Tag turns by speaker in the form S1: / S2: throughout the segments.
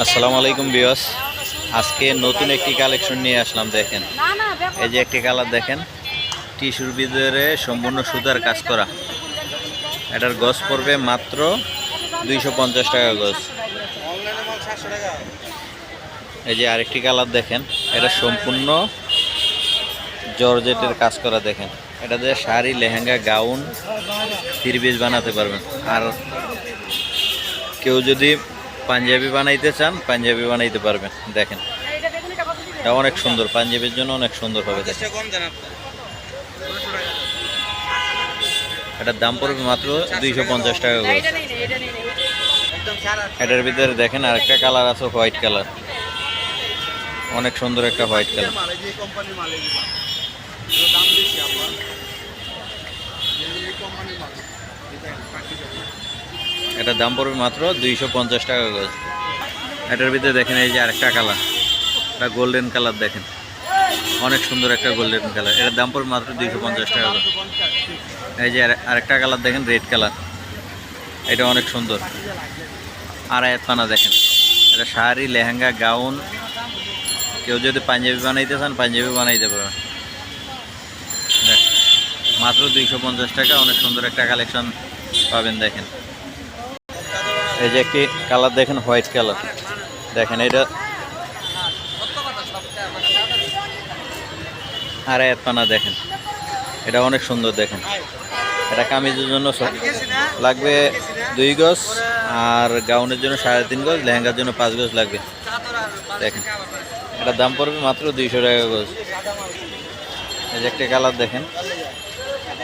S1: আসসালামু আলাইকুম ভিউয়ার্স। আজকে নতুন একটি কালেকশন নিয়ে আসলাম। দেখেন, এই যে একটি কালার দেখেন, টিস্যুর ভিতরে সম্পূর্ণ সুতার কাজ করা। এটার গজ পড়বে মাত্র 250 টাকা গজ। এই যে আরেকটি কালার দেখেন, এটা সম্পূর্ণ জর্জেটের কাজ করা। দেখেন, এটা দিয়ে sari, lehenga, gown, three piece বানাতে পারবেন। আর কেউ যদি পাঞ্জাবি বানাইতে চান, পাঞ্জাবি বানাইতে পারবেন। দেখেন, এটা অনেক সুন্দর, পাঞ্জাবির জন্য অনেক সুন্দর হবে। দেখেন, এটার দাম পড়বে মাত্র 250 টাকা করে। এটার ভিতরে দেখেন আরেকটা কালার আছে, হোয়াইট কালার, অনেক সুন্দর একটা হোয়াইট কালার। এটার দাম পড়বে মাত্র 250 টাকা করে। এটার ভিতরে দেখেন এই যে আরেকটা কালার, এটা গোল্ডেন কালার। দেখেন, অনেক সুন্দর একটা গোল্ডেন কালার। এটার দাম পড়বে মাত্র 250 টাকা করে। এই যে আরেকটা কালার দেখেন, রেড কালার, এটা অনেক সুন্দর। আর পানা দেখেন, এটা শাড়ি, লেহেঙ্গা, গাউন, কেউ যদি পাঞ্জাবি বানাইতে চান, পাঞ্জাবি বানাইতে পারবেন। মাত্র 250 টাকা, অনেক সুন্দর একটা কালেকশন পাবেন। দেখেন, এই যে একটি কালার দেখেন, হোয়াইট কালার। দেখেন, এটা আর পানা দেখেন, এটা অনেক সুন্দর। দেখেন, এটা কামিজের জন্য লাগবে 2 গজ, আর গাউনের জন্য 3.5 গজ, লেহেঙ্গার জন্য 5 গজ লাগবে। দেখেন, এটার দাম পড়বে মাত্র 200 টাকা গজ। এই যে একটা কালার দেখেন,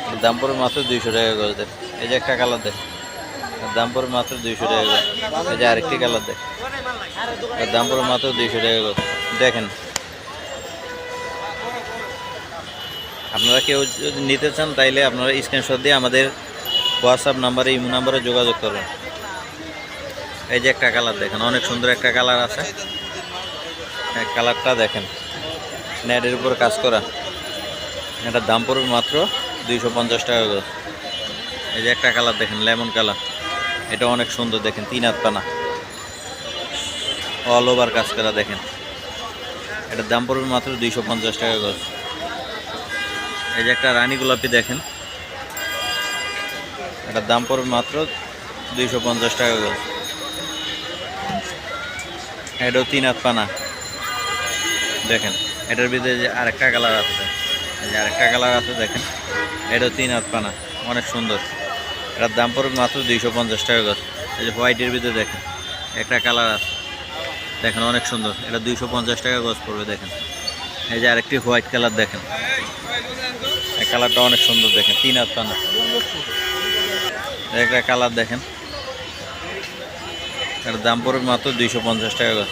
S1: এটার দাম পড়বে মাত্র 200 টাকা গজ। দেখেন, এই যে একটা কালার দেখেন, এর দাম পড়বে মাত্র 200 টাকা গজ। এই যে আরেকটি কালার দেখেন, এর দাম পড়বে মাত্র 200 টাকা গজ। দেখেন, আপনারা কেউ যদি নিতে চান, তাইলে আপনারা স্ক্রিনশট দিয়ে আমাদের হোয়াটসঅ্যাপ নাম্বারে, ইমো নাম্বারে যোগাযোগ করবেন। এই যে একটা কালার দেখেন, অনেক সুন্দর একটা কালার আছে। কালারটা দেখেন, নেটের উপর কাজ করা। এটার দাম পড়বে মাত্র 250 টাকা করে। এই যে একটা কালার দেখেন, লেমন কালার, এটা অনেক সুন্দর। দেখেন, 3 হাত পানা, অল ওভার কাজ করা। দেখেন, এটার দাম পড়বে মাত্র 250 টাকা করে। এই যে একটা রানী গোলাপি দেখেন, এটার দাম পড়বে মাত্র 250 টাকা করে। এটাও 3 হাত পানা। দেখেন, এটার ভিতরে যে আরেকটা কালার আছে, এই যে আরেকটা কালার আছে। দেখেন, এটাও 3 হাত পানা, অনেক সুন্দর। এটার দাম পড়বে মাত্র 250 টাকা করে। এই যে হোয়াইটের ভিতরে দেখেন একটা কালার আছে, দেখেন অনেক সুন্দর। এটা 250 টাকা গজ পড়বে। দেখেন, এই যে আরেকটি হোয়াইট কালার দেখেন, এই কালারটা অনেক সুন্দর। দেখেন, 3 হাত পানা। একটা কালার দেখেন, এটার দাম পড়বে মাত্র 250 টাকা গজ।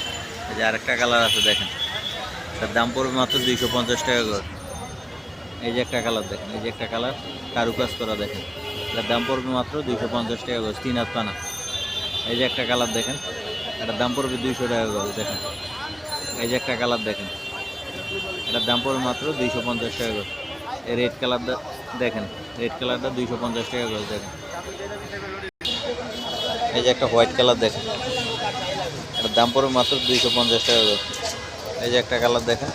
S1: এই যে আরেকটা কালার আছে, দেখেন, এটার দাম পড়বে মাত্র 250 টাকা গজ। এই যে একটা কালার দেখেন, এই যে একটা কালার কারুকাজ করা। দেখেন, এটার দাম পড়বে মাত্র 250 টাকা গজ, 3 হাত পানা। এই যে একটা কালার দেখেন, এটার দাম পড়বে 200 টাকা গজ। দেখেন, এই যে একটা কালার দেখেন, এটার দাম পড়বে মাত্র 250 টাকা গজ। এই রেড কালারটা দেখেন, রেড কালারটা 250 টাকা গজ। দেখেন, এই যে একটা হোয়াইট কালার দেখেন, এটার দাম পড়বে মাত্র 250 টাকা গজ। এই যে একটা কালার দেখেন,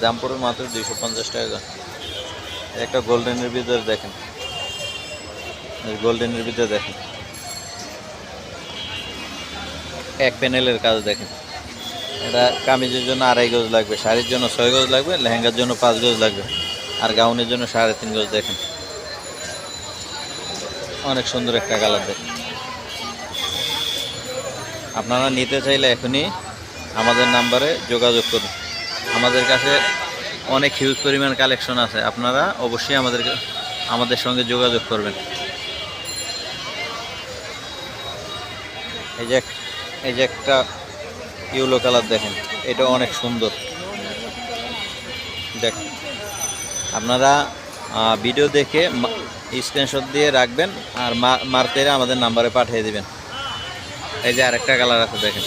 S1: দাম পড়বে মাত্র 250 টাকা গজ। একটা গোল্ডেনের ভিতরে দেখেন, গোল্ডেনের ভিতরে দেখেন, এক প্যানেলের কাজ। দেখেন, এটা কামিজের জন্য 2.5 গজ লাগবে, শাড়ির জন্য 6 গজ লাগবে, লেহেঙ্গার জন্য 5 গজ লাগবে, আর গাউনের জন্য 3.5 গজ। দেখেন, অনেক সুন্দর একটা কালার। দেখেন, আপনারা নিতে চাইলে এখনই আমাদের নাম্বারে যোগাযোগ করুন। আমাদের কাছে অনেক হিউজ পরিমাণ কালেকশন আছে, আপনারা অবশ্যই আমাদের সঙ্গে যোগাযোগ করবেন। এই যে একটা ইয়েলো কালার দেখেন, এটা অনেক সুন্দর। দেখেন, আপনারা ভিডিও দেখে স্ক্রিনশট দিয়ে রাখবেন, আর মার্কেটে আমাদের নাম্বারে পাঠিয়ে দিবেন। এই যে আরেকটা কালার আছে, দেখেন,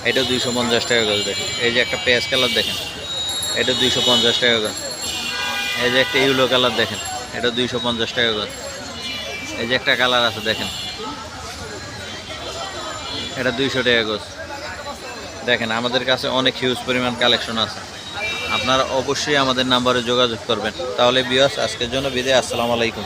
S1: এটা 250 টাকা গজ। দেখেন, এই যে একটা পেঁয়াজ কালার দেখেন, এটা 250 টাকা গজ। এই যে একটা ইয়েলো কালার দেখেন, এটা 250 টাকা গজ। এই যে একটা কালার আছে, দেখেন, এটা 200 টাকা গজ। দেখেন আমাদের কাছে অনেক হিউজ পরিমাণ কালেকশন আছে, আপনারা অবশ্যই আমাদের নাম্বারে যোগাযোগ করবেন। তাহলে বিয়াস আজকের জন্য বিদায়, আসসালামু আলাইকুম।